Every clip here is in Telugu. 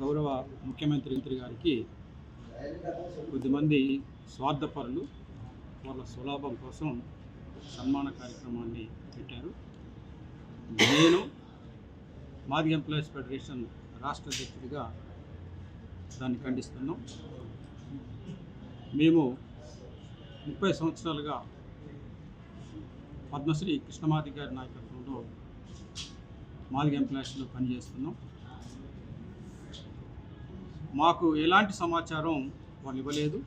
గౌరవ ముఖ్యమంత్రి గారికి కొద్దిమంది స్వార్థపరులు వాళ్ళ సులాభం కోసం సన్మాన కార్యక్రమాన్ని పెట్టారు. నేను మాదిగ ఎంప్లాయీస్ ఫెడరేషన్ రాష్ట్ర అధ్యక్షుడిగా దాన్ని ఖండిస్తున్నాం. మేము 30 సంవత్సరాలుగా పద్మశ్రీ కృష్ణమాది గారి నాయకత్వంలో మాదిగ ఎంప్లాయీస్లో పనిచేస్తున్నాం. మాకు ఎలాంటి సమాచారం వాళ్ళు ఇవ్వలేదు.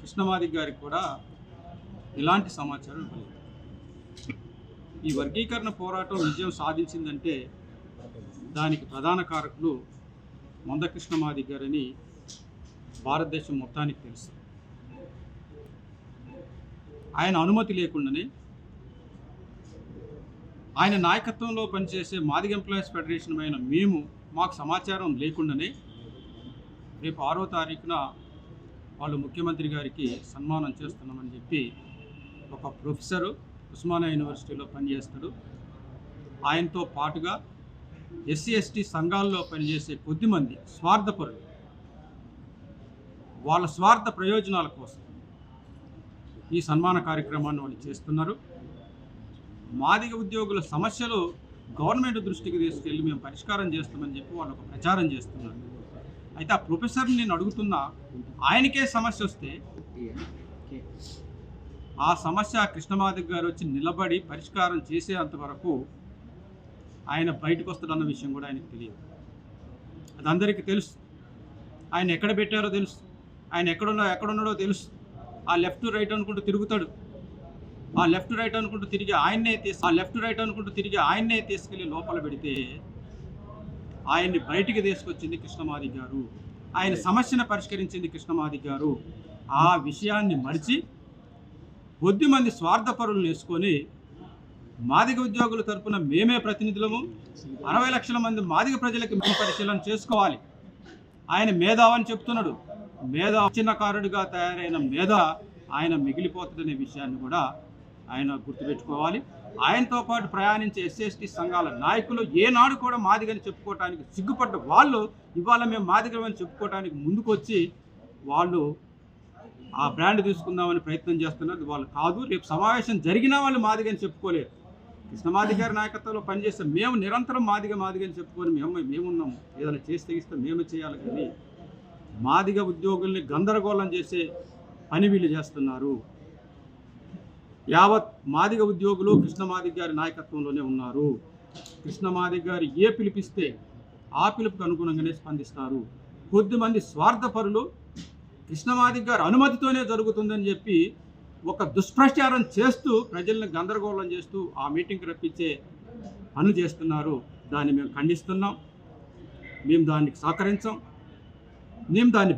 కృష్ణమాది గారికి కూడా ఎలాంటి సమాచారం ఇవ్వలేదు. ఈ వర్గీకరణ పోరాటం విజయం సాధించిందంటే దానికి ప్రధాన కారకులు మంద కృష్ణమాది గారని భారతదేశం మొత్తానికి తెలుసు. ఆయన అనుమతి లేకుండానే, ఆయన నాయకత్వంలో పనిచేసే మాదిగ ఎంప్లాయీస్ ఫెడరేషన్ అయిన మాకు సమాచారం లేకుండానే రేపు 6వ తారీఖున వాళ్ళు ముఖ్యమంత్రి గారికి సన్మానం చేస్తున్నామని చెప్పి ఒక ప్రొఫెసరు ఉస్మానియా యూనివర్సిటీలో పనిచేస్తాడు. ఆయనతో పాటుగా ఎస్సీ ఎస్టీ సంఘాల్లో పనిచేసే కొద్దిమంది స్వార్థపరులు వాళ్ళ స్వార్థ ప్రయోజనాల కోసం ఈ సన్మాన కార్యక్రమాన్ని వాళ్ళు చేస్తున్నారు. మాదిగ ఉద్యోగుల సమస్యలు గవర్నమెంట్ దృష్టికి తీసుకెళ్ళి మేము పరిష్కారం చేస్తామని చెప్పి వాళ్ళు ఒక ప్రచారం చేస్తున్నారు. అయితే ఆ ప్రొఫెసర్ని నేను అడుగుతున్నా, ఆయనకే సమస్య వస్తే ఆ సమస్య కృష్ణమాది గారు వచ్చి నిలబడి పరిష్కారం చేసేంతవరకు ఆయన బయటకు వస్తాడన్న విషయం కూడా ఆయనకు తెలియదు. అది అందరికీ తెలుసు. ఆయన ఎక్కడ పెట్టారో తెలుసు, ఆయన ఎక్కడున్నాడో తెలుసు. ఆ లెఫ్ట్ రైట్ అనుకుంటూ తిరుగుతాడు. ఆ లెఫ్ట్ రైట్ అనుకుంటూ తిరిగి ఆయన్నే తీసుకెళ్ళి లోపల పెడితే ఆయన్ని బయటికి తీసుకొచ్చింది కృష్ణమాది గారు. ఆయన సమస్యను పరిష్కరించింది కృష్ణమాది గారు. ఆ విషయాన్ని మరిచి కొద్దిమంది స్వార్థపరులను వేసుకొని మాదిగ ఉద్యోగుల తరపున మేమే ప్రతినిధులము, 60 లక్షల మంది మాదిగ ప్రజలకి మేము పరిశీలన చేసుకోవాలి. ఆయన మేధావని చెప్తున్నాడు. చిన్నకారుడిగా తయారైన మేధ ఆయన మిగిలిపోతుందనే విషయాన్ని కూడా ఆయన గుర్తుపెట్టుకోవాలి. ఆయనతో పాటు ప్రయాణించే ఎస్సీ ఎస్టీ సంఘాల నాయకులు ఏనాడు కూడా మాదిగని చెప్పుకోవడానికి సిగ్గుపడ్డ వాళ్ళు ఇవాళ మేము మాదిగమని చెప్పుకోవడానికి ముందుకొచ్చి వాళ్ళు ఆ బ్రాండ్ తీసుకుందామని ప్రయత్నం చేస్తున్నారు. వాళ్ళు కాదు. రేపు సమావేశం జరిగినా వాళ్ళు మాదిగని చెప్పుకోలేరు. కృష్ణమాది గారి నాయకత్వంలో పనిచేస్తే మేము నిరంతరం మాదిగని చెప్పుకొని మేమున్నాము. ఏదైనా చేసి తెగిస్తే మేము చేయాలి. కానీ మాదిగ ఉద్యోగుల్ని గందరగోళం చేసే పని వీళ్ళు చేస్తున్నారు. యావత్ మాదిగ ఉద్యోగులు కృష్ణమాది గారి నాయకత్వంలోనే ఉన్నారు. కృష్ణమాది గారు ఏ పిలిపిస్తే ఆ పిలుపుకు అనుగుణంగానే స్పందిస్తారు. కొద్దిమంది స్వార్థపరులు కృష్ణమాది గారి అనుమతితోనే జరుగుతుందని చెప్పి ఒక దుష్ప్రచారం చేస్తూ ప్రజల్ని గందరగోళం చేస్తూ ఆ మీటింగ్కి రప్పించే పనులు చేస్తున్నారు. దాన్ని మేము ఖండిస్తున్నాం. మేము దానికి సహకరించాం. మేము దాన్ని